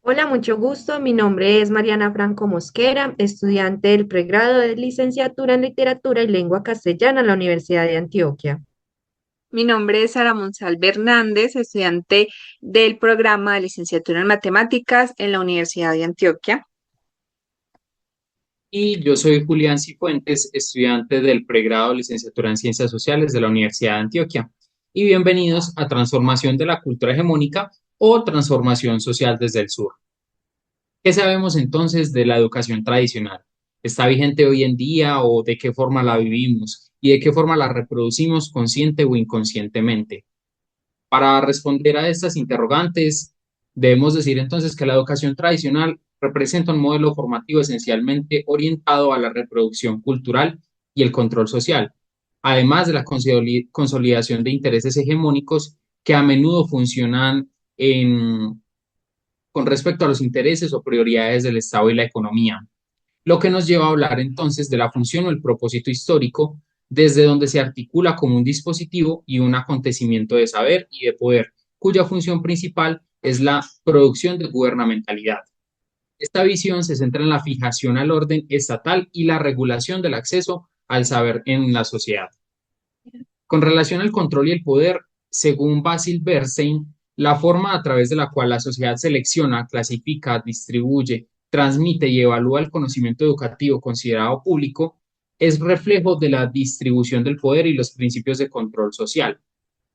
Hola, mucho gusto. Mi nombre es Mariana Franco Mosquera, estudiante del pregrado de licenciatura en Literatura y Lengua Castellana en la Universidad de Antioquia. Mi nombre es Sara Monsalve Hernández, estudiante del programa de licenciatura en matemáticas en la Universidad de Antioquia. Y yo soy Julián Cifuentes, estudiante del pregrado de licenciatura en Ciencias Sociales de la Universidad de Antioquia. Y bienvenidos a Transformación de la Cultura Hegemónica o Transformación Social desde el Sur. ¿Qué sabemos entonces de la educación tradicional? ¿Está vigente hoy en día o de qué forma la vivimos y de qué forma la reproducimos consciente o inconscientemente? Para responder a estas interrogantes, debemos decir entonces que la educación tradicional representa un modelo formativo esencialmente orientado a la reproducción cultural y el control social, además de la consolidación de intereses hegemónicos que a menudo funcionan con respecto a los intereses o prioridades del Estado y la economía, lo que nos lleva a hablar entonces de la función o el propósito histórico, desde donde se articula como un dispositivo y un acontecimiento de saber y de poder, cuya función principal es la producción de gubernamentalidad. Esta visión se centra en la fijación al orden estatal y la regulación del acceso al saber en la sociedad. Con relación al control y el poder, según Basil Bernstein, la forma a través de la cual la sociedad selecciona, clasifica, distribuye, transmite y evalúa el conocimiento educativo considerado público es reflejo de la distribución del poder y los principios de control social.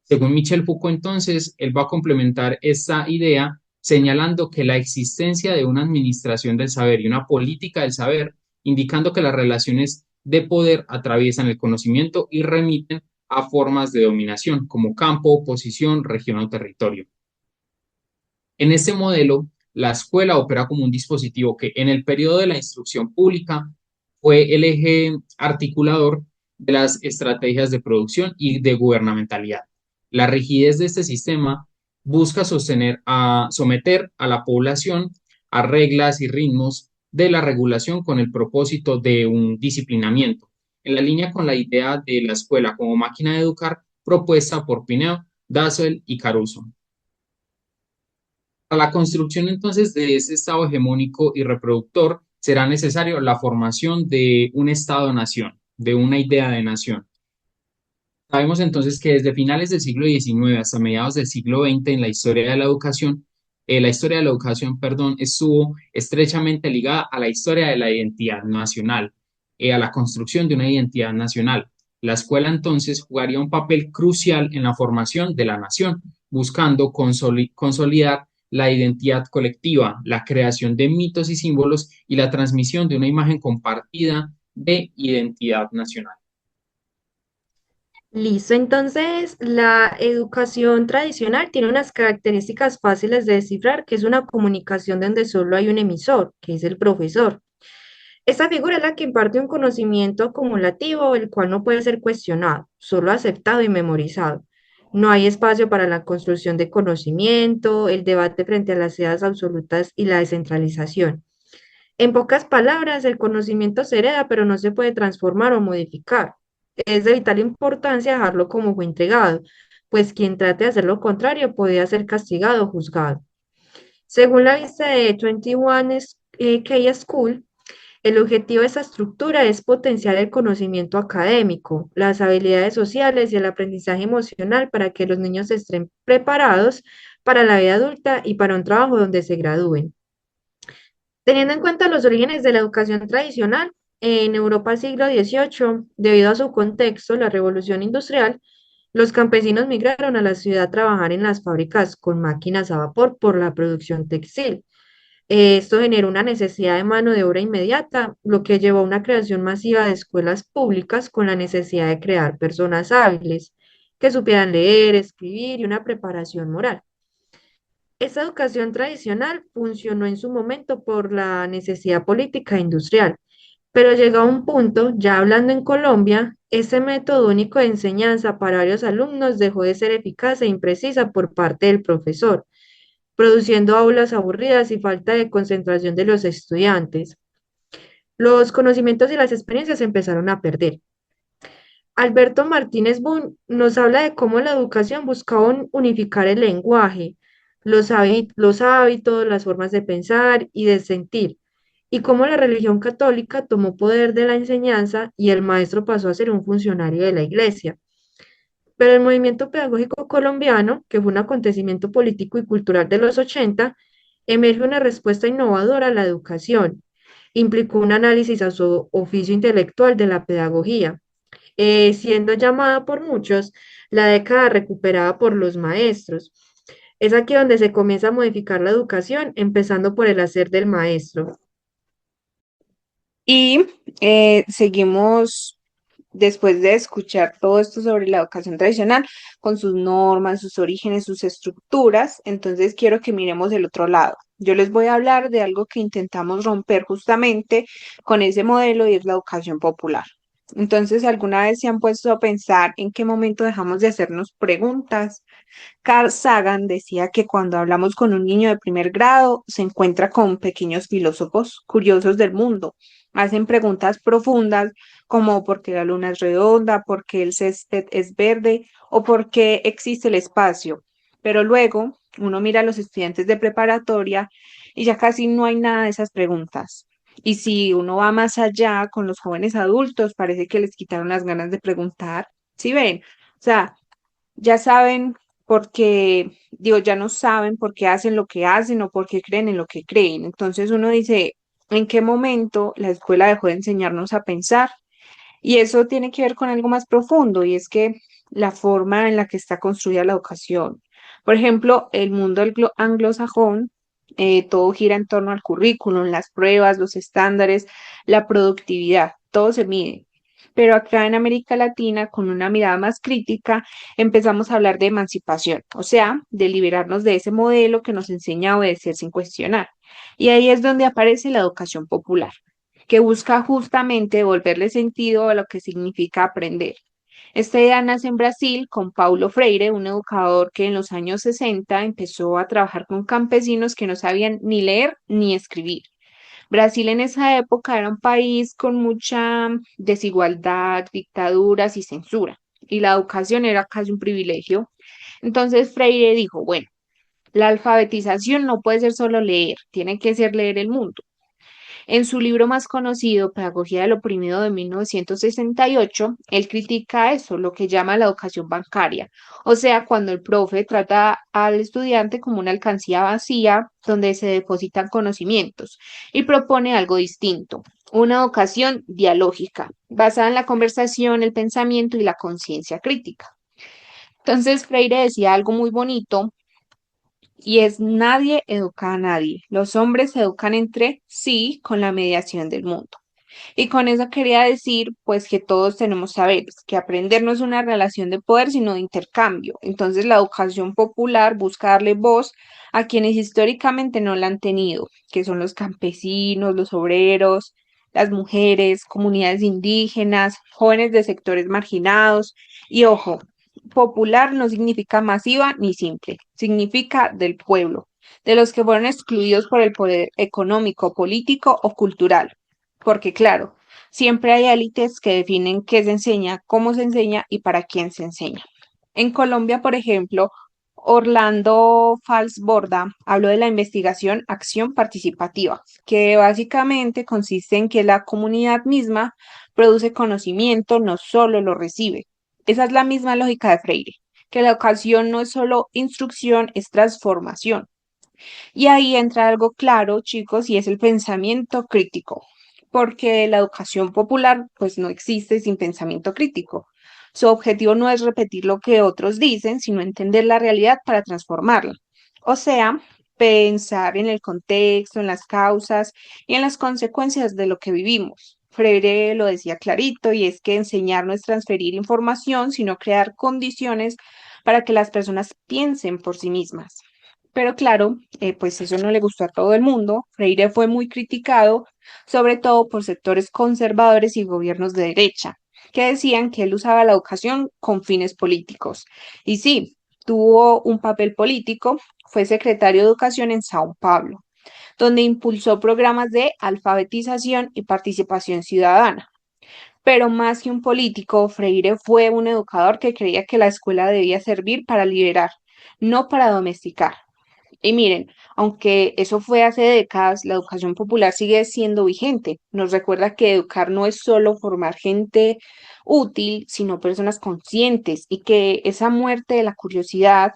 Según Michel Foucault, entonces, él va a complementar esta idea señalando que la existencia de una administración del saber y una política del saber, indicando que las relaciones de poder atraviesan el conocimiento y remiten a formas de dominación, como campo, posición, región o territorio. En este modelo, la escuela opera como un dispositivo que en el periodo de la instrucción pública fue el eje articulador de las estrategias de producción y de gubernamentalidad. La rigidez de este sistema busca someter a la población a reglas y ritmos de la regulación con el propósito de un disciplinamiento, en la línea con la idea de la escuela como máquina de educar propuesta por Pineo, Dassel y Caruso. Para la construcción entonces de ese Estado hegemónico y reproductor será necesario la formación de un Estado-nación, de una idea de nación. Sabemos entonces que desde finales del siglo XIX hasta mediados del siglo XX en la historia de la educación, perdón, estuvo estrechamente ligada a la historia de la identidad nacional, a la construcción de una identidad nacional. La escuela entonces jugaría un papel crucial en la formación de la nación, buscando consolidar la identidad colectiva, la creación de mitos y símbolos y la transmisión de una imagen compartida de identidad nacional. Listo, entonces la educación tradicional tiene unas características fáciles de descifrar, que es una comunicación donde solo hay un emisor, que es el profesor. Esta figura es la que imparte un conocimiento acumulativo, el cual no puede ser cuestionado, solo aceptado y memorizado. No hay espacio para la construcción de conocimiento, el debate frente a las ideas absolutas y la descentralización. En pocas palabras, el conocimiento se hereda, pero no se puede transformar o modificar. Es de vital importancia dejarlo como fue entregado, pues quien trate de hacer lo contrario podría ser castigado o juzgado. Según la vista de 21 K School, el objetivo de esta estructura es potenciar el conocimiento académico, las habilidades sociales y el aprendizaje emocional para que los niños estén preparados para la vida adulta y para un trabajo donde se gradúen. Teniendo en cuenta los orígenes de la educación tradicional, en Europa siglo XVIII, debido a su contexto, la revolución industrial, los campesinos migraron a la ciudad a trabajar en las fábricas con máquinas a vapor por la producción textil. Esto generó una necesidad de mano de obra inmediata, lo que llevó a una creación masiva de escuelas públicas con la necesidad de crear personas hábiles que supieran leer, escribir y una preparación moral. Esta educación tradicional funcionó en su momento por la necesidad política e industrial, pero llegó a un punto, ya hablando en Colombia, ese método único de enseñanza para varios alumnos dejó de ser eficaz e imprecisa por parte del profesor, produciendo aulas aburridas y falta de concentración de los estudiantes. Los conocimientos y las experiencias se empezaron a perder. Alberto Martínez Boone nos habla de cómo la educación buscaba unificar el lenguaje, los hábitos, las formas de pensar y de sentir, y cómo la religión católica tomó poder de la enseñanza y el maestro pasó a ser un funcionario de la iglesia. Pero el movimiento pedagógico colombiano, que fue un acontecimiento político y cultural de los 80, emerge una respuesta innovadora a la educación. Implicó un análisis a su oficio intelectual de la pedagogía, siendo llamada por muchos la década recuperada por los maestros. Es aquí donde se comienza a modificar la educación, empezando por el hacer del maestro. Y seguimos después de escuchar todo esto sobre la educación tradicional, con sus normas, sus orígenes, sus estructuras. Entonces quiero que miremos el otro lado. Yo les voy a hablar de algo que intentamos romper justamente con ese modelo y es la educación popular. Entonces, ¿alguna vez se han puesto a pensar en qué momento dejamos de hacernos preguntas? Carl Sagan decía que cuando hablamos con un niño de primer grado, se encuentra con pequeños filósofos curiosos del mundo. Hacen preguntas profundas como por qué la luna es redonda, por qué el césped es verde o por qué existe el espacio. Pero luego uno mira a los estudiantes de preparatoria y ya casi no hay nada de esas preguntas. Y si uno va más allá con los jóvenes adultos, parece que les quitaron las ganas de preguntar. ¿Sí ven? O sea, ya saben porque, digo, ya no saben por qué hacen lo que hacen o por qué creen en lo que creen. Entonces uno dice, ¿en qué momento la escuela dejó de enseñarnos a pensar? Y eso tiene que ver con algo más profundo, y es que la forma en la que está construida la educación. Por ejemplo, el mundo anglosajón, todo gira en torno al currículum, las pruebas, los estándares, la productividad, todo se mide. Pero acá en América Latina, con una mirada más crítica, empezamos a hablar de emancipación, o sea, de liberarnos de ese modelo que nos enseña a obedecer sin cuestionar. Y ahí es donde aparece la educación popular, que busca justamente devolverle sentido a lo que significa aprender. Esta idea nace en Brasil con Paulo Freire, un educador que en los años 60 empezó a trabajar con campesinos que no sabían ni leer ni escribir. Brasil en esa época era un país con mucha desigualdad, dictaduras y censura, y la educación era casi un privilegio. Entonces Freire dijo, bueno, la alfabetización no puede ser solo leer, tiene que ser leer el mundo. En su libro más conocido, Pedagogía del Oprimido de 1968, él critica eso, lo que llama la educación bancaria, o sea, cuando el profe trata al estudiante como una alcancía vacía donde se depositan conocimientos y propone algo distinto, una educación dialógica, basada en la conversación, el pensamiento y la conciencia crítica. Entonces Freire decía algo muy bonito y es nadie educa a nadie. Los hombres se educan entre sí con la mediación del mundo. Y con eso quería decir, pues, que todos tenemos saberes, que aprender no es una relación de poder, sino de intercambio. Entonces, la educación popular busca darle voz a quienes históricamente no la han tenido, que son los campesinos, los obreros, las mujeres, comunidades indígenas, jóvenes de sectores marginados. Y ojo, popular no significa masiva ni simple, significa del pueblo, de los que fueron excluidos por el poder económico, político o cultural. Porque claro, siempre hay élites que definen qué se enseña, cómo se enseña y para quién se enseña. En Colombia, por ejemplo, Orlando Falsborda habló de la investigación acción participativa, que básicamente consiste en que la comunidad misma produce conocimiento, no solo lo recibe. Esa es la misma lógica de Freire, que la educación no es solo instrucción, es transformación. Y ahí entra algo claro, chicos, y es el pensamiento crítico, porque la educación popular pues no existe sin pensamiento crítico. Su objetivo no es repetir lo que otros dicen, sino entender la realidad para transformarla. O sea, pensar en el contexto, en las causas y en las consecuencias de lo que vivimos. Freire lo decía clarito, y es que enseñar no es transferir información, sino crear condiciones para que las personas piensen por sí mismas. Pero claro, pues eso no le gustó a todo el mundo. Freire fue muy criticado, sobre todo por sectores conservadores y gobiernos de derecha, que decían que él usaba la educación con fines políticos. Y sí, tuvo un papel político, fue secretario de Educación en Sao Paulo, donde impulsó programas de alfabetización y participación ciudadana. Pero más que un político, Freire fue un educador que creía que la escuela debía servir para liberar, no para domesticar. Y miren, aunque eso fue hace décadas, la educación popular sigue siendo vigente. Nos recuerda que educar no es solo formar gente útil, sino personas conscientes y que esa muerte de la curiosidad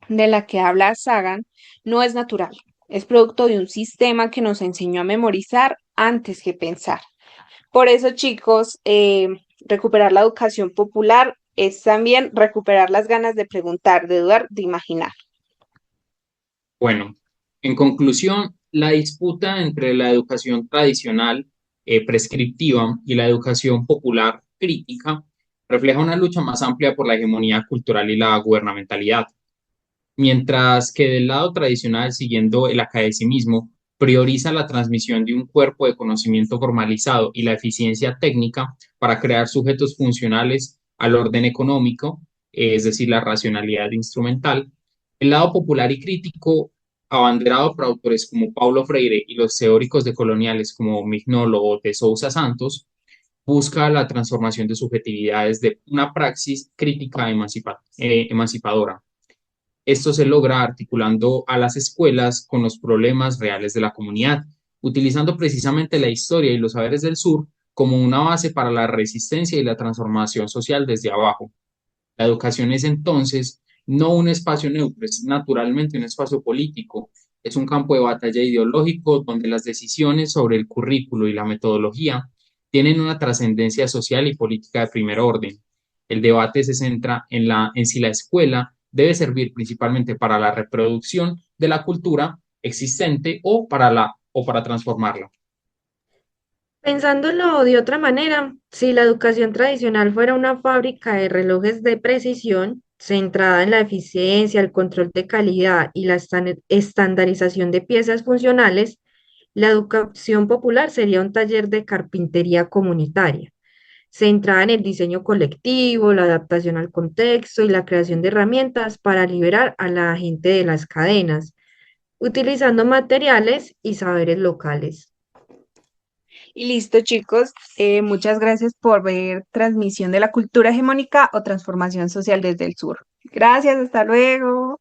de la que habla Sagan no es natural. Es producto de un sistema que nos enseñó a memorizar antes que pensar. Por eso, chicos, recuperar la educación popular es también recuperar las ganas de preguntar, de dudar, de imaginar. Bueno, en conclusión, la disputa entre la educación tradicional, prescriptiva, y la educación popular crítica refleja una lucha más amplia por la hegemonía cultural y la gubernamentalidad. Mientras que del lado tradicional, siguiendo el academicismo, prioriza la transmisión de un cuerpo de conocimiento formalizado y la eficiencia técnica para crear sujetos funcionales al orden económico, es decir, la racionalidad instrumental. El lado popular y crítico, abanderado por autores como Paulo Freire y los teóricos decoloniales como Mignolo o de Sousa Santos, busca la transformación de subjetividades de una praxis crítica emancipadora. Esto se logra articulando a las escuelas con los problemas reales de la comunidad, utilizando precisamente la historia y los saberes del sur como una base para la resistencia y la transformación social desde abajo. La educación es entonces no un espacio neutro, es naturalmente un espacio político, es un campo de batalla ideológico donde las decisiones sobre el currículo y la metodología tienen una trascendencia social y política de primer orden. El debate se centra en si la escuela debe servir principalmente para la reproducción de la cultura existente o para transformarla. Pensándolo de otra manera, si la educación tradicional fuera una fábrica de relojes de precisión, centrada en la eficiencia, el control de calidad y la estandarización de piezas funcionales, la educación popular sería un taller de carpintería comunitaria, centrada en el diseño colectivo, la adaptación al contexto y la creación de herramientas para liberar a la gente de las cadenas, utilizando materiales y saberes locales. Y listo, chicos. Muchas gracias por ver Transmisión de la Cultura Hegemónica o Transformación Social desde el Sur. Gracias, hasta luego.